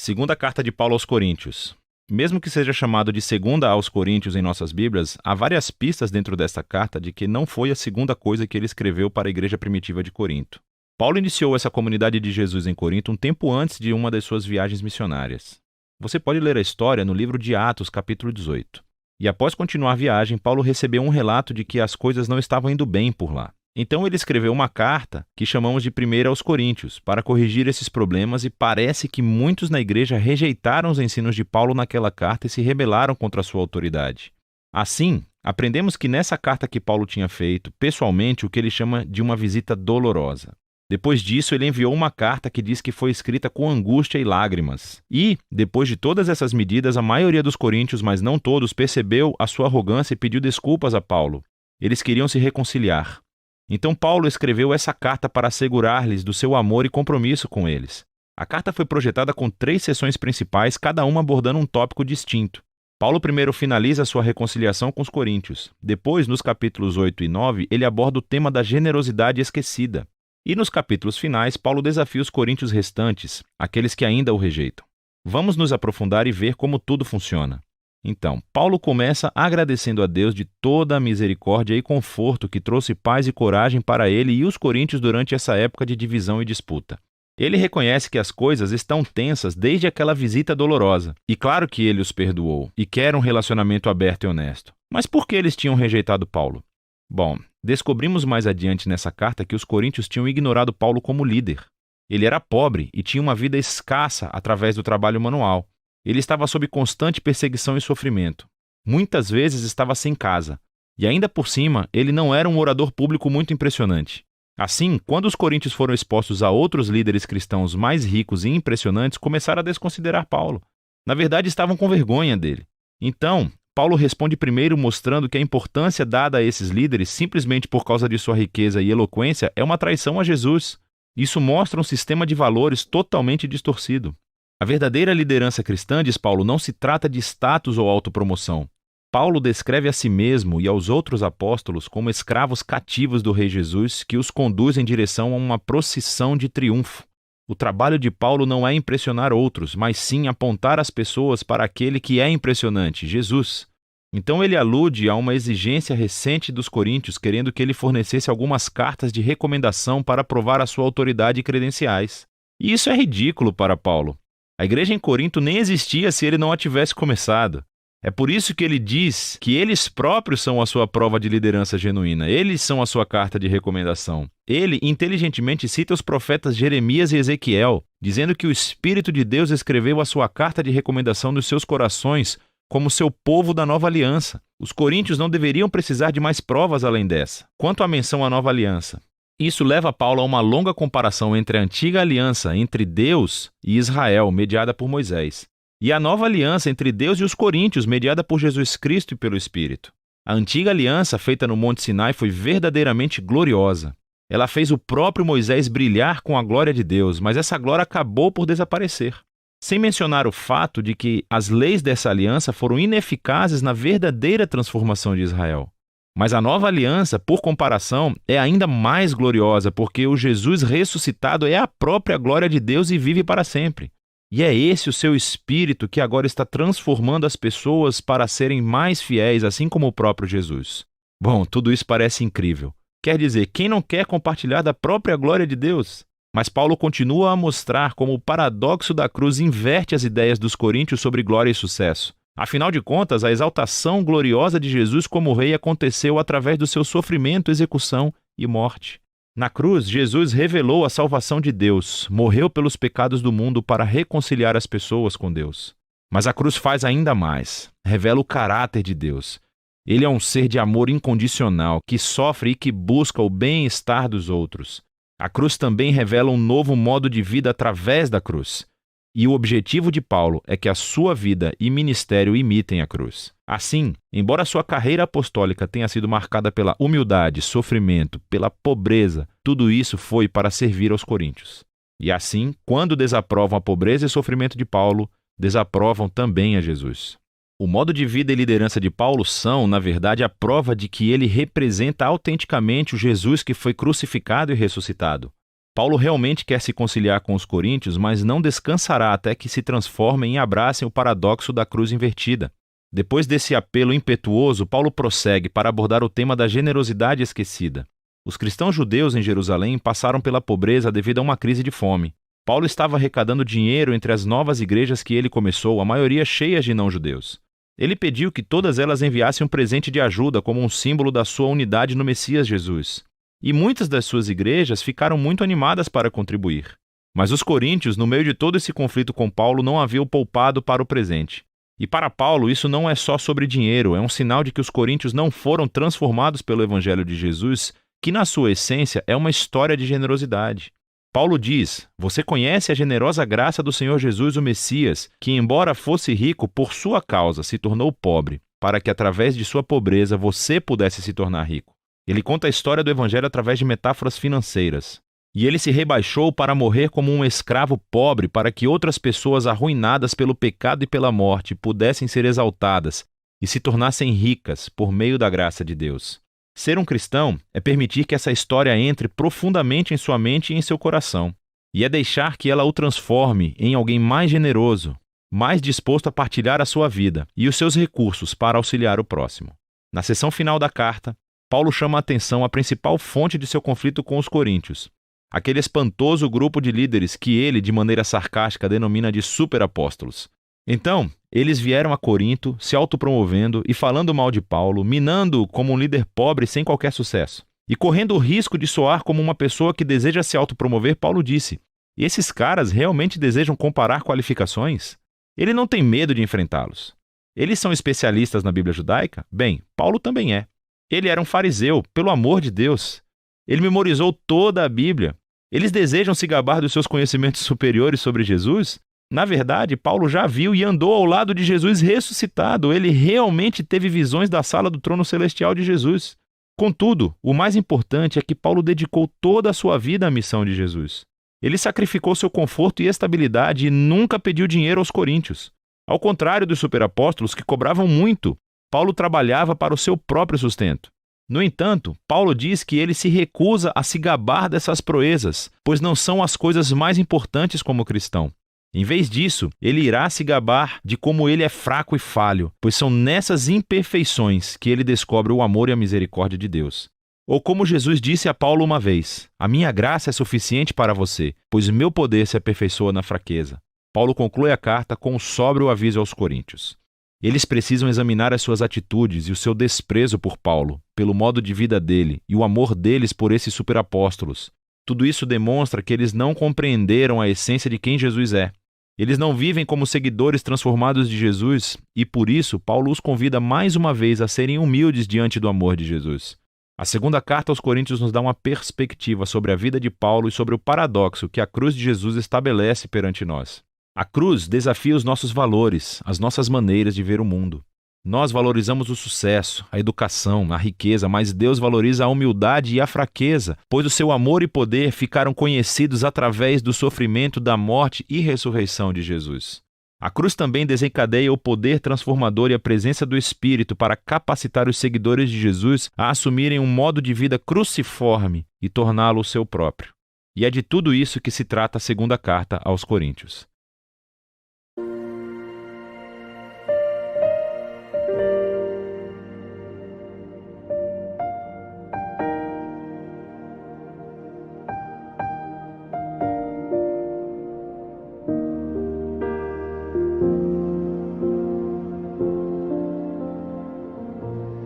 Segunda carta de Paulo aos Coríntios. Mesmo que seja chamado de segunda aos Coríntios em nossas Bíblias, há várias pistas dentro desta carta de que não foi a segunda coisa que ele escreveu para a igreja primitiva de Corinto. Paulo iniciou essa comunidade de Jesus em Corinto um tempo antes de uma das suas viagens missionárias. Você pode ler a história no livro de Atos, capítulo 18. E após continuar a viagem, Paulo recebeu um relato de que as coisas não estavam indo bem por lá. Então ele escreveu uma carta que chamamos de Primeira aos Coríntios, para corrigir esses problemas, e parece que muitos na igreja rejeitaram os ensinos de Paulo naquela carta e se rebelaram contra a sua autoridade. Assim, aprendemos que nessa carta que Paulo tinha feito, pessoalmente, o que ele chama de uma visita dolorosa. Depois disso, ele enviou uma carta que diz que foi escrita com angústia e lágrimas. E, depois de todas essas medidas, a maioria dos coríntios, mas não todos, percebeu a sua arrogância e pediu desculpas a Paulo. Eles queriam se reconciliar. Então Paulo escreveu essa carta para assegurar-lhes do seu amor e compromisso com eles. A carta foi projetada com 3 seções principais, cada uma abordando um tópico distinto. Paulo primeiro finaliza a sua reconciliação com os coríntios. Depois, nos capítulos 8 e 9, ele aborda o tema da generosidade esquecida. E nos capítulos finais, Paulo desafia os coríntios restantes, aqueles que ainda o rejeitam. Vamos nos aprofundar e ver como tudo funciona. Então, Paulo começa agradecendo a Deus de toda a misericórdia e conforto que trouxe paz e coragem para ele e os coríntios durante essa época de divisão e disputa. Ele reconhece que as coisas estão tensas desde aquela visita dolorosa, e claro que ele os perdoou e quer um relacionamento aberto e honesto. Mas por que eles tinham rejeitado Paulo? Bom, descobrimos mais adiante nessa carta que os coríntios tinham ignorado Paulo como líder. Ele era pobre e tinha uma vida escassa através do trabalho manual. Ele estava sob constante perseguição e sofrimento. Muitas vezes estava sem casa. E ainda por cima, ele não era um orador público muito impressionante. Assim, quando os coríntios foram expostos a outros líderes cristãos mais ricos e impressionantes, começaram a desconsiderar Paulo. Na verdade, estavam com vergonha dele. Então, Paulo responde primeiro mostrando que a importância dada a esses líderes simplesmente por causa de sua riqueza e eloquência é uma traição a Jesus. Isso mostra um sistema de valores totalmente distorcido. A verdadeira liderança cristã, diz Paulo, não se trata de status ou autopromoção. Paulo descreve a si mesmo e aos outros apóstolos como escravos cativos do Rei Jesus que os conduz em direção a uma procissão de triunfo. O trabalho de Paulo não é impressionar outros, mas sim apontar as pessoas para aquele que é impressionante, Jesus. Então ele alude a uma exigência recente dos coríntios, querendo que ele fornecesse algumas cartas de recomendação para provar a sua autoridade e credenciais. E isso é ridículo para Paulo. A igreja em Corinto nem existia se ele não a tivesse começado. É por isso que ele diz que eles próprios são a sua prova de liderança genuína. Eles são a sua carta de recomendação. Ele inteligentemente cita os profetas Jeremias e Ezequiel, dizendo que o Espírito de Deus escreveu a sua carta de recomendação nos seus corações como seu povo da nova aliança. Os coríntios não deveriam precisar de mais provas além dessa. Quanto à menção à nova aliança, isso leva Paulo a uma longa comparação entre a antiga aliança entre Deus e Israel, mediada por Moisés, e a nova aliança entre Deus e os coríntios, mediada por Jesus Cristo e pelo Espírito. A antiga aliança, feita no Monte Sinai, foi verdadeiramente gloriosa. Ela fez o próprio Moisés brilhar com a glória de Deus, mas essa glória acabou por desaparecer. Sem mencionar o fato de que as leis dessa aliança foram ineficazes na verdadeira transformação de Israel. Mas a nova aliança, por comparação, é ainda mais gloriosa, porque o Jesus ressuscitado é a própria glória de Deus e vive para sempre. E é esse o seu Espírito que agora está transformando as pessoas para serem mais fiéis, assim como o próprio Jesus. Bom, tudo isso parece incrível. Quer dizer, quem não quer compartilhar da própria glória de Deus? Mas Paulo continua a mostrar como o paradoxo da cruz inverte as ideias dos coríntios sobre glória e sucesso. Afinal de contas, a exaltação gloriosa de Jesus como rei aconteceu através do seu sofrimento, execução e morte. Na cruz, Jesus revelou a salvação de Deus, morreu pelos pecados do mundo para reconciliar as pessoas com Deus. Mas a cruz faz ainda mais, revela o caráter de Deus. Ele é um ser de amor incondicional, que sofre e que busca o bem-estar dos outros. A cruz também revela um novo modo de vida através da cruz. E o objetivo de Paulo é que a sua vida e ministério imitem a cruz. Assim, embora sua carreira apostólica tenha sido marcada pela humildade, sofrimento, pela pobreza, tudo isso foi para servir aos coríntios. E assim, quando desaprovam a pobreza e sofrimento de Paulo, desaprovam também a Jesus. O modo de vida e liderança de Paulo são, na verdade, a prova de que ele representa autenticamente o Jesus que foi crucificado e ressuscitado. Paulo realmente quer se conciliar com os coríntios, mas não descansará até que se transformem e abracem o paradoxo da cruz invertida. Depois desse apelo impetuoso, Paulo prossegue para abordar o tema da generosidade esquecida. Os cristãos judeus em Jerusalém passaram pela pobreza devido a uma crise de fome. Paulo estava arrecadando dinheiro entre as novas igrejas que ele começou, a maioria cheias de não-judeus. Ele pediu que todas elas enviassem um presente de ajuda como um símbolo da sua unidade no Messias Jesus. E muitas das suas igrejas ficaram muito animadas para contribuir. Mas os coríntios, no meio de todo esse conflito com Paulo, não haviam poupado para o presente. E para Paulo, isso não é só sobre dinheiro, é um sinal de que os coríntios não foram transformados pelo Evangelho de Jesus, que na sua essência é uma história de generosidade. Paulo diz: você conhece a generosa graça do Senhor Jesus, o Messias, que embora fosse rico, por sua causa se tornou pobre, para que através de sua pobreza você pudesse se tornar rico. Ele conta a história do Evangelho através de metáforas financeiras. E ele se rebaixou para morrer como um escravo pobre para que outras pessoas arruinadas pelo pecado e pela morte pudessem ser exaltadas e se tornassem ricas por meio da graça de Deus. Ser um cristão é permitir que essa história entre profundamente em sua mente e em seu coração, e é deixar que ela o transforme em alguém mais generoso, mais disposto a partilhar a sua vida e os seus recursos para auxiliar o próximo. Na seção final da carta, Paulo chama a atenção à principal fonte de seu conflito com os coríntios, aquele espantoso grupo de líderes que ele, de maneira sarcástica, denomina de superapóstolos. Então, eles vieram a Corinto, se autopromovendo e falando mal de Paulo, minando-o como um líder pobre sem qualquer sucesso. E correndo o risco de soar como uma pessoa que deseja se autopromover, Paulo disse: esses caras realmente desejam comparar qualificações? Ele não tem medo de enfrentá-los. Eles são especialistas na Bíblia judaica? Bem, Paulo também é. Ele era um fariseu, pelo amor de Deus. Ele memorizou toda a Bíblia. Eles desejam se gabar dos seus conhecimentos superiores sobre Jesus? Na verdade, Paulo já viu e andou ao lado de Jesus ressuscitado. Ele realmente teve visões da sala do trono celestial de Jesus. Contudo, o mais importante é que Paulo dedicou toda a sua vida à missão de Jesus. Ele sacrificou seu conforto e estabilidade e nunca pediu dinheiro aos coríntios. Ao contrário dos superapóstolos que cobravam muito, Paulo trabalhava para o seu próprio sustento. No entanto, Paulo diz que ele se recusa a se gabar dessas proezas, pois não são as coisas mais importantes como cristão. Em vez disso, ele irá se gabar de como ele é fraco e falho, pois são nessas imperfeições que ele descobre o amor e a misericórdia de Deus. Ou como Jesus disse a Paulo uma vez: a minha graça é suficiente para você, pois meu poder se aperfeiçoa na fraqueza. Paulo conclui a carta com um sóbrio aviso aos coríntios. Eles precisam examinar as suas atitudes e o seu desprezo por Paulo, pelo modo de vida dele e o amor deles por esses superapóstolos. Tudo isso demonstra que eles não compreenderam a essência de quem Jesus é. Eles não vivem como seguidores transformados de Jesus e, por isso, Paulo os convida mais uma vez a serem humildes diante do amor de Jesus. A segunda carta aos Coríntios nos dá uma perspectiva sobre a vida de Paulo e sobre o paradoxo que a cruz de Jesus estabelece perante nós. A cruz desafia os nossos valores, as nossas maneiras de ver o mundo. Nós valorizamos o sucesso, a educação, a riqueza, mas Deus valoriza a humildade e a fraqueza, pois o seu amor e poder ficaram conhecidos através do sofrimento, da morte e ressurreição de Jesus. A cruz também desencadeia o poder transformador e a presença do Espírito para capacitar os seguidores de Jesus a assumirem um modo de vida cruciforme e torná-lo o seu próprio. E é de tudo isso que se trata a segunda carta aos Coríntios.